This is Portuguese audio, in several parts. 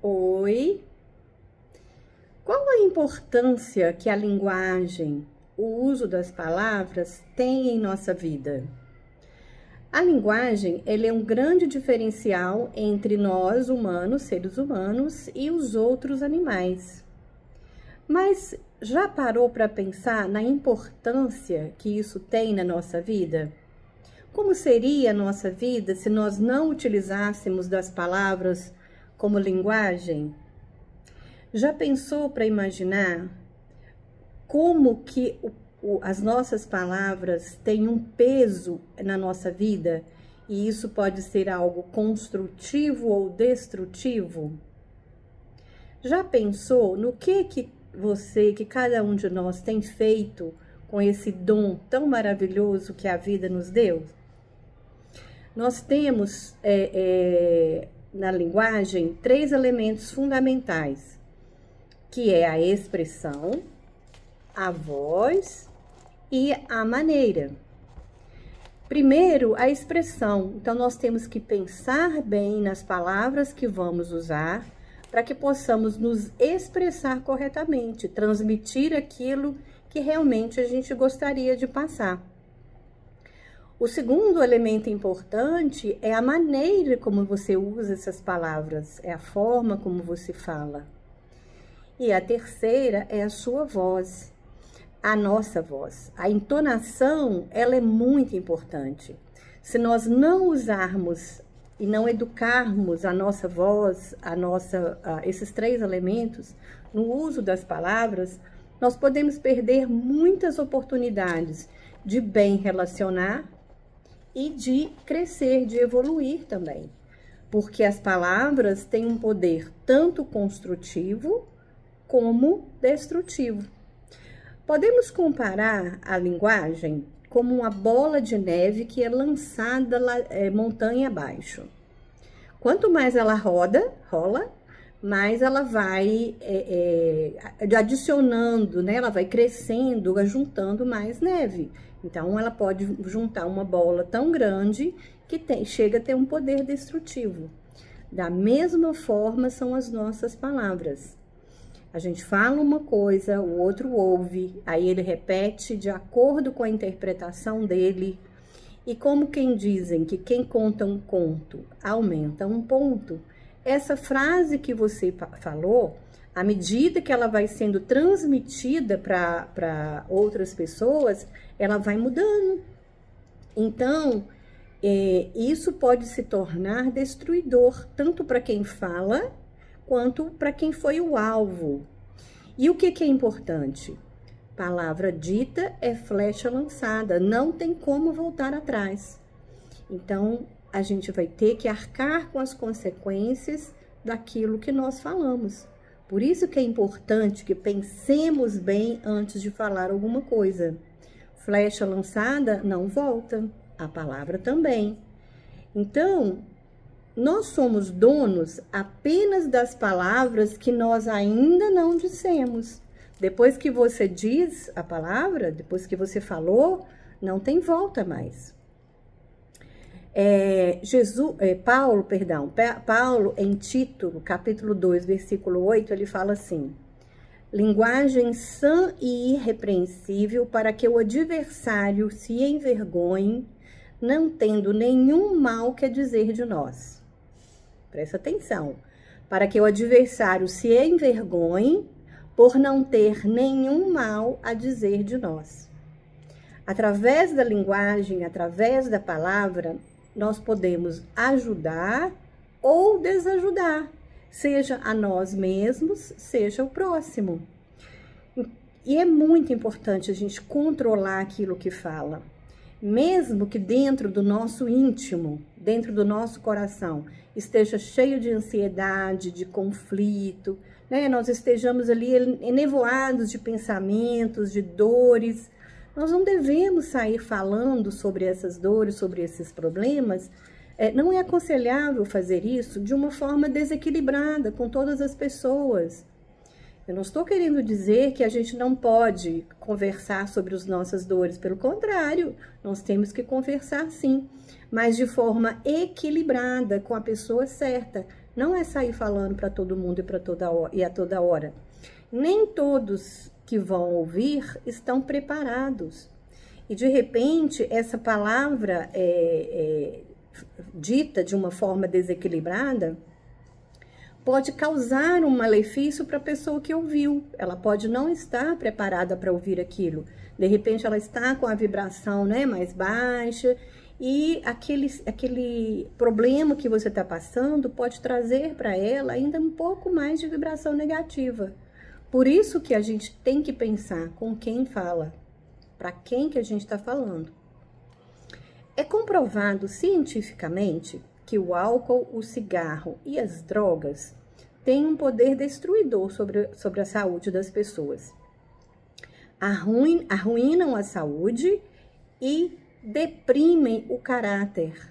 Oi. Qual a importância que a linguagem, o uso das palavras tem em nossa vida? A linguagem, ele é um grande diferencial entre nós, humanos, seres humanos, e os outros animais. Mas já parou para pensar na importância que isso tem na nossa vida? Como seria a nossa vida se nós não utilizássemos das palavras como linguagem? Já pensou para imaginar como que as nossas palavras têm um peso na nossa vida e isso pode ser algo construtivo ou destrutivo? Já pensou no que cada um de nós tem feito com esse dom tão maravilhoso que a vida nos deu? Nós temos na linguagem 3 elementos fundamentais, que é a expressão, a voz e a maneira. Primeiro, a expressão. Então, nós temos que pensar bem nas palavras que vamos usar para que possamos nos expressar corretamente, transmitir aquilo que realmente a gente gostaria de passar. O segundo elemento importante é a maneira como você usa essas palavras, é a forma como você fala. E a terceira é a sua voz, a nossa voz. A entonação, ela é muito importante. Se nós não usarmos e não educarmos a nossa voz, esses 3 elementos no uso das palavras, nós podemos perder muitas oportunidades de bem relacionar e de crescer, de evoluir também. Porque as palavras têm um poder tanto construtivo como destrutivo. Podemos comparar a linguagem como uma bola de neve que é lançada montanha abaixo. Quanto mais ela rola, mais ela vai adicionando, né? Ela vai crescendo, juntando mais neve. Então, ela pode juntar uma bola tão grande que chega a ter um poder destrutivo. Da mesma forma são as nossas palavras. A gente fala uma coisa, o outro ouve, aí ele repete de acordo com a interpretação dele. E como quem dizem que quem conta um conto aumenta um ponto, essa frase que você falou, à medida que ela vai sendo transmitida para outras pessoas, ela vai mudando. Então, isso pode se tornar destruidor, tanto para quem fala, quanto para quem foi o alvo. E o que é importante? Palavra dita é flecha lançada, não tem como voltar atrás. Então, a gente vai ter que arcar com as consequências daquilo que nós falamos. Por isso que é importante que pensemos bem antes de falar alguma coisa. Flecha lançada não volta, a palavra também. Então, nós somos donos apenas das palavras que nós ainda não dissemos. Depois que você diz a palavra, depois que você falou, não tem volta mais. Paulo, em Tito, capítulo 2, versículo 8, ele fala assim: linguagem sã e irrepreensível para que o adversário se envergonhe, não tendo nenhum mal que dizer de nós. Presta atenção. Para que o adversário se envergonhe por não ter nenhum mal a dizer de nós. Através da linguagem, através da palavra, nós podemos ajudar ou desajudar, seja a nós mesmos, seja o próximo. E é muito importante a gente controlar aquilo que fala. Mesmo que dentro do nosso íntimo, dentro do nosso coração, esteja cheio de ansiedade, de conflito, né? Nós estejamos ali enevoados de pensamentos, de dores, nós não devemos sair falando sobre essas dores, sobre esses problemas. Não é aconselhável fazer isso de uma forma desequilibrada com todas as pessoas. Eu não estou querendo dizer que a gente não pode conversar sobre as nossas dores. Pelo contrário, nós temos que conversar sim, mas de forma equilibrada, com a pessoa certa, Não é sair falando para todo mundo e a toda hora. Nem todos que vão ouvir estão preparados. E de repente, essa palavra dita de uma forma desequilibrada pode causar um malefício para a pessoa que ouviu. Ela pode não estar preparada para ouvir aquilo. De repente, ela está com a vibração, né, mais baixa, e aquele problema que você está passando pode trazer para ela ainda um pouco mais de vibração negativa. Por isso que a gente tem que pensar com quem fala, para quem que a gente está falando. É comprovado cientificamente que o álcool, o cigarro e as drogas têm um poder destruidor sobre a saúde das pessoas. Arruinam a saúde e deprimem o caráter,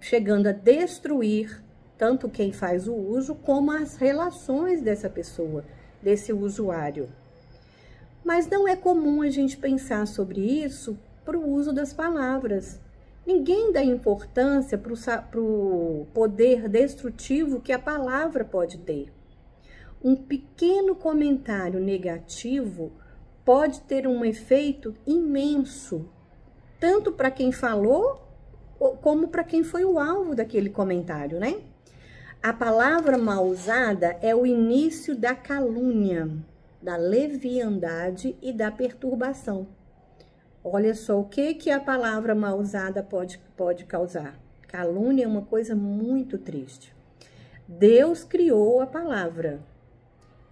chegando a destruir tanto quem faz o uso como as relações dessa pessoa, desse usuário. Mas não é comum a gente pensar sobre isso para o uso das palavras. Ninguém dá importância para o poder destrutivo que a palavra pode ter. Um pequeno comentário negativo pode ter um efeito imenso, tanto para quem falou, como para quem foi o alvo daquele comentário, né? A palavra mal usada é o início da calúnia, da leviandade e da perturbação. Olha só o que a palavra mal usada pode causar. Calúnia é uma coisa muito triste. Deus criou a palavra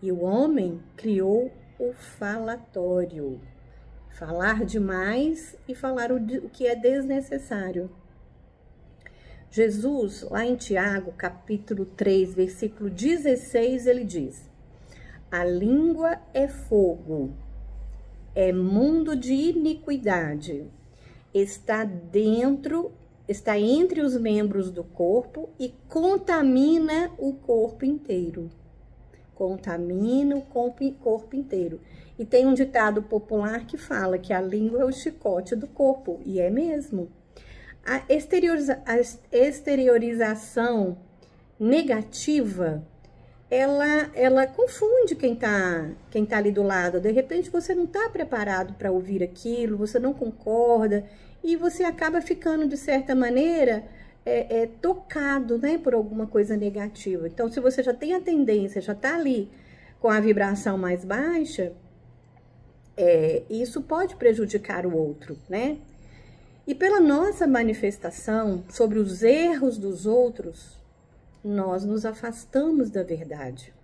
e o homem criou o falatório. Falar demais e falar o que é desnecessário. Jesus, lá em Tiago, capítulo 3, versículo 16, ele diz: a língua é fogo, é mundo de iniquidade, está entre os membros do corpo e contamina o corpo inteiro. Contamina o corpo inteiro. E tem um ditado popular que fala que a língua é o chicote do corpo, e é mesmo. A exteriorização negativa, ela confunde quem tá ali do lado. De repente você não está preparado para ouvir aquilo, você não concorda, e você acaba ficando, de certa maneira, tocado, né, por alguma coisa negativa. Então, se você já tem a tendência, já está ali com a vibração mais baixa, isso pode prejudicar o outro, né? E pela nossa manifestação sobre os erros dos outros, nós nos afastamos da verdade.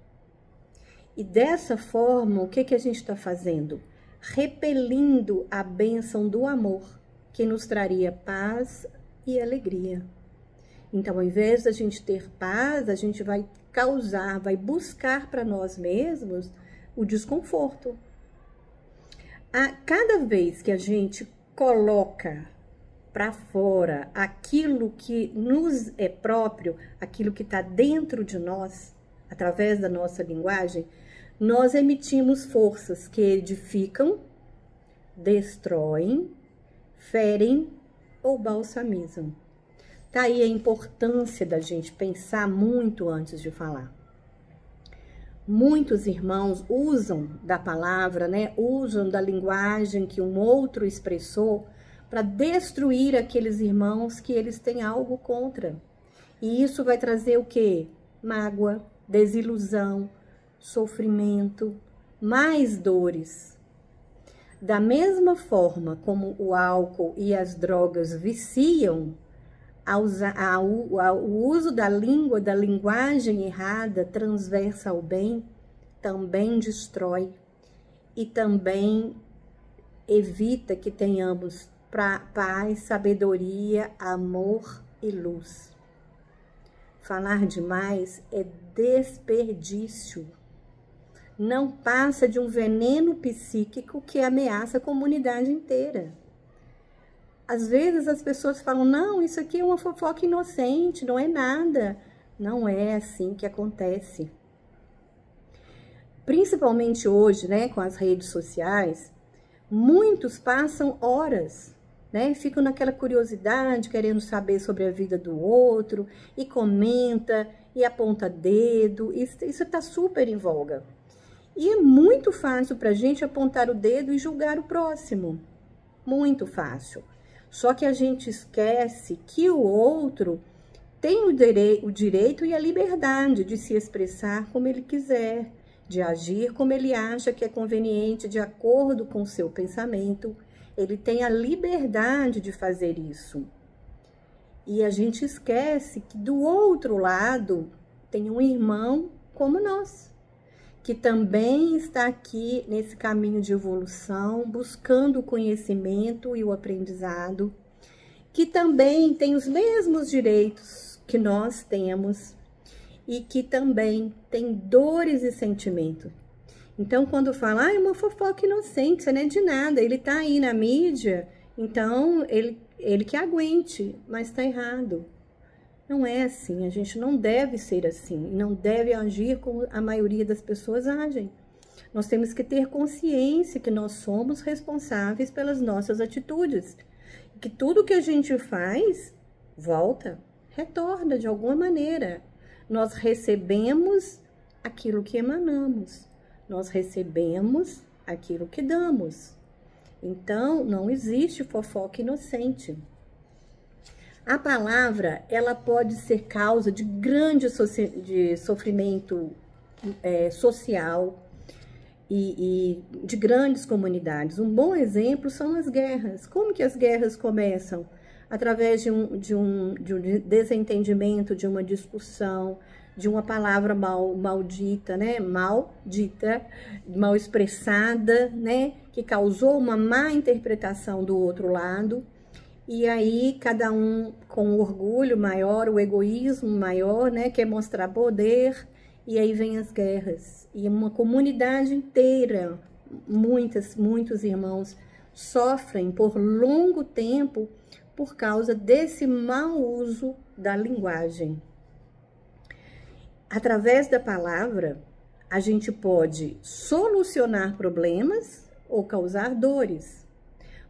E dessa forma, o que a gente está fazendo? Repelindo a bênção do amor, que nos traria paz e alegria. Então, ao invés da gente ter paz, a gente vai buscar para nós mesmos o desconforto. Cada vez que a gente coloca para fora aquilo que nos é próprio, aquilo que está dentro de nós, através da nossa linguagem, nós emitimos forças que edificam, destroem, ferem ou balsamizam. Tá aí a importância da gente pensar muito antes de falar. Muitos irmãos usam da palavra, né? Usam da linguagem que um outro expressou para destruir aqueles irmãos que eles têm algo contra. E isso vai trazer o quê? Mágoa, desilusão, sofrimento, mais dores. Da mesma forma como o álcool e as drogas viciam, o uso da língua, da linguagem errada, transversa ao bem, também destrói e também evita que tenhamos paz, sabedoria, amor e luz. Falar demais é desperdício. Não passa de um veneno psíquico que ameaça a comunidade inteira. Às vezes as pessoas falam, não, isso aqui é uma fofoca inocente, não é nada. Não é assim que acontece. Principalmente hoje, né, com as redes sociais, muitos passam horas, né, ficam naquela curiosidade, querendo saber sobre a vida do outro, e comenta, e aponta dedo. Isso está super em voga. E é muito fácil para a gente apontar o dedo e julgar o próximo. Muito fácil. Só que a gente esquece que o outro tem o direito e a liberdade de se expressar como ele quiser, de agir como ele acha que é conveniente, de acordo com o seu pensamento. Ele tem a liberdade de fazer isso. E a gente esquece que do outro lado tem um irmão como nós, que também está aqui nesse caminho de evolução, buscando o conhecimento e o aprendizado, que também tem os mesmos direitos que nós temos e que também tem dores e sentimentos. Então, quando fala, é uma fofoca inocente, isso não é de nada, ele tá aí na mídia, então ele que aguente, mas tá errado. Não é assim, a gente não deve ser assim, e não deve agir como a maioria das pessoas agem. Nós temos que ter consciência que nós somos responsáveis pelas nossas atitudes, que tudo que a gente faz, volta, retorna de alguma maneira. Nós recebemos aquilo que emanamos, nós recebemos aquilo que damos. Então, não existe fofoca inocente. A palavra, ela pode ser causa de grande sofrimento social e de grandes comunidades. Um bom exemplo são as guerras. Como que as guerras começam? Através de um desentendimento, de uma discussão, de uma palavra maldita, né? Maldita, mal expressada, né? Que causou uma má interpretação do outro lado. E aí, cada um com o orgulho maior, o egoísmo maior, né? Quer mostrar poder. E aí vem as guerras. E uma comunidade inteira, muitos irmãos, sofrem por longo tempo por causa desse mau uso da linguagem. Através da palavra, a gente pode solucionar problemas ou causar dores.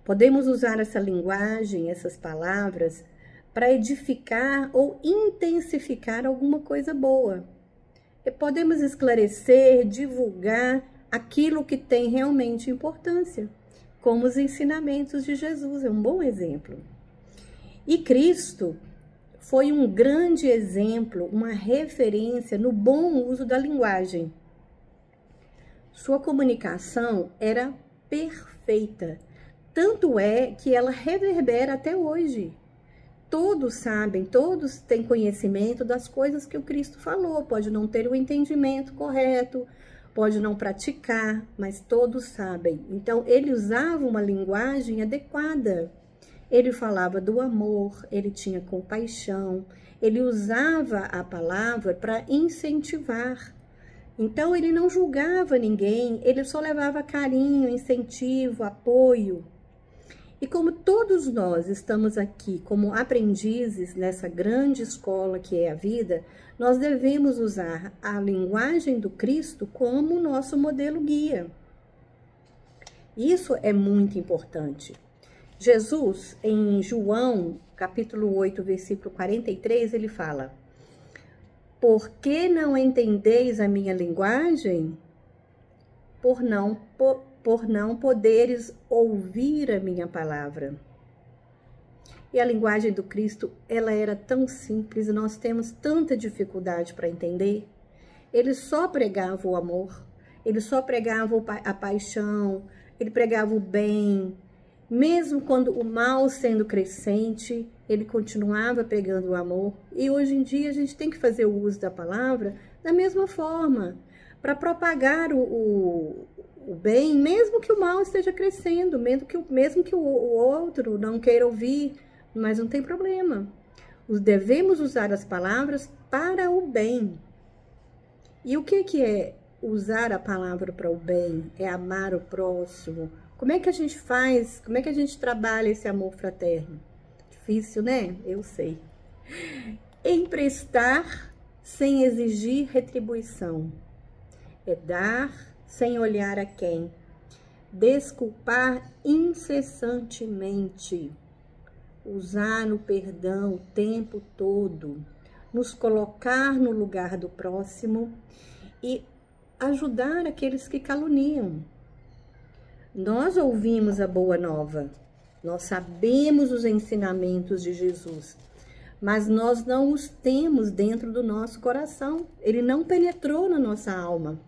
Podemos usar essa linguagem, essas palavras, para edificar ou intensificar alguma coisa boa. E podemos esclarecer, divulgar aquilo que tem realmente importância, como os ensinamentos de Jesus, é um bom exemplo. E Cristo foi um grande exemplo, uma referência no bom uso da linguagem. Sua comunicação era perfeita. Tanto é que ela reverbera até hoje. Todos sabem, todos têm conhecimento das coisas que o Cristo falou. Pode não ter o entendimento correto, pode não praticar, mas todos sabem. Então, ele usava uma linguagem adequada. Ele falava do amor, ele tinha compaixão, ele usava a palavra para incentivar. Então, ele não julgava ninguém, ele só levava carinho, incentivo, apoio. E como todos nós estamos aqui como aprendizes nessa grande escola que é a vida, nós devemos usar a linguagem do Cristo como nosso modelo guia. Isso é muito importante. Jesus, em João, capítulo 8, versículo 43, ele fala: por que não entendeis a minha linguagem? Por não poderes ouvir a minha palavra. E a linguagem do Cristo, ela era tão simples, nós temos tanta dificuldade para entender. Ele só pregava o amor, ele só pregava a paixão, ele pregava o bem. Mesmo quando o mal sendo crescente, ele continuava pregando o amor. E hoje em dia a gente tem que fazer o uso da palavra da mesma forma, para propagar o bem, mesmo que o mal esteja crescendo, mesmo que o outro não queira ouvir, mas não tem problema. Devemos usar as palavras para o bem. E o que é usar a palavra para o bem? É amar o próximo. Como é que a gente faz? Como é que a gente trabalha esse amor fraterno? Difícil, né? Eu sei. Emprestar sem exigir retribuição. É dar sem olhar a quem. Desculpar incessantemente. Usar no perdão o tempo todo. nos colocar no lugar do próximo e ajudar aqueles que caluniam. Nós ouvimos a boa nova, nós sabemos os ensinamentos de Jesus, mas nós não os temos dentro do nosso coração. Ele não penetrou na nossa alma.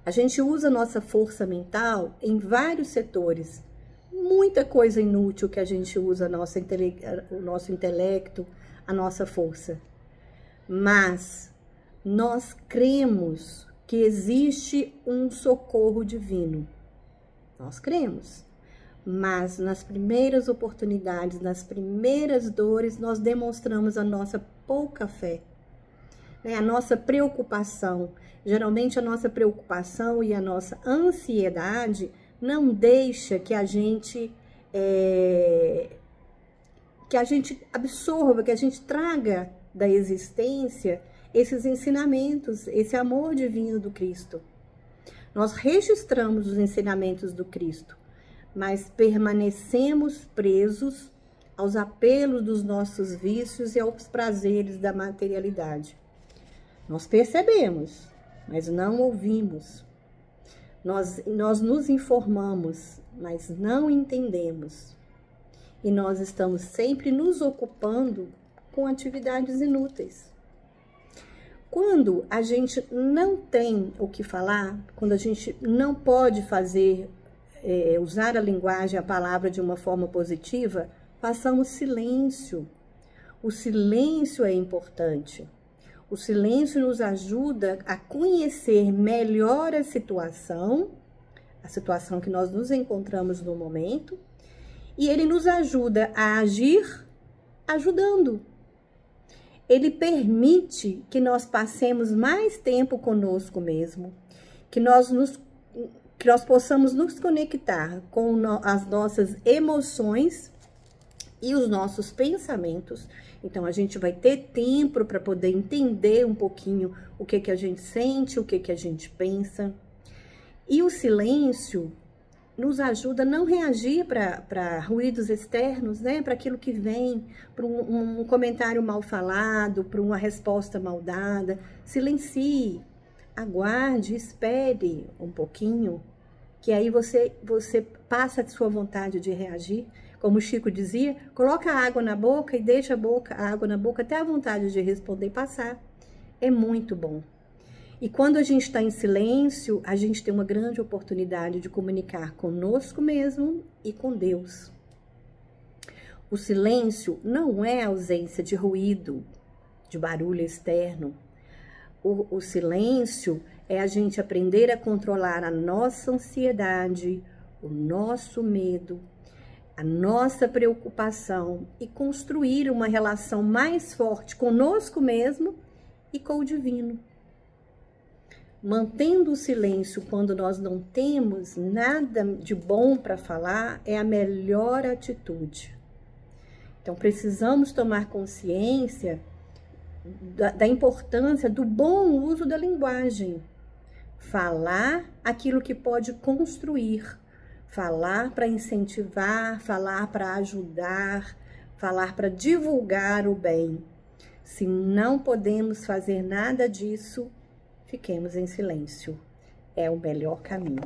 A gente usa a nossa força mental em vários setores. Muita coisa inútil que a gente usa o nosso intelecto, a nossa força. Mas nós cremos que existe um socorro divino. Nós cremos. Mas nas primeiras oportunidades, nas primeiras dores, nós demonstramos a nossa pouca fé, né? A nossa preocupação. Geralmente a nossa preocupação e a nossa ansiedade não deixa que a gente absorva, que a gente traga da existência esses ensinamentos, esse amor divino do Cristo. Nós registramos os ensinamentos do Cristo, mas permanecemos presos aos apelos dos nossos vícios e aos prazeres da materialidade. Nós percebemos, mas não ouvimos. Nós nos informamos, mas não entendemos. E nós estamos sempre nos ocupando com atividades inúteis. Quando a gente não tem o que falar, quando a gente não pode usar a linguagem, a palavra de uma forma positiva, façamos silêncio. O silêncio é importante. O silêncio nos ajuda a conhecer melhor a situação que nós nos encontramos no momento, e ele nos ajuda a agir ajudando. Ele permite que nós passemos mais tempo conosco mesmo, que nós possamos nos conectar com as nossas emoções e os nossos pensamentos. Então, a gente vai ter tempo para poder entender um pouquinho o que a gente sente, o que a gente pensa. E o silêncio nos ajuda a não reagir para ruídos externos, né? Para aquilo que vem, para um comentário mal falado, para uma resposta mal dada. Silencie, aguarde, espere um pouquinho, que aí você passa de sua vontade de reagir. Como o Chico dizia, coloca a água na boca e deixa a água na boca até a vontade de responder passar. É muito bom. E quando a gente está em silêncio, a gente tem uma grande oportunidade de comunicar conosco mesmo e com Deus. O silêncio não é ausência de ruído, de barulho externo. O silêncio é a gente aprender a controlar a nossa ansiedade, o nosso medo, a nossa preocupação e construir uma relação mais forte conosco mesmo e com o divino. Mantendo o silêncio quando nós não temos nada de bom para falar é a melhor atitude. Então, precisamos tomar consciência da importância do bom uso da linguagem. Falar aquilo que pode construir. Falar para incentivar, falar para ajudar, falar para divulgar o bem. Se não podemos fazer nada disso, fiquemos em silêncio. É o melhor caminho.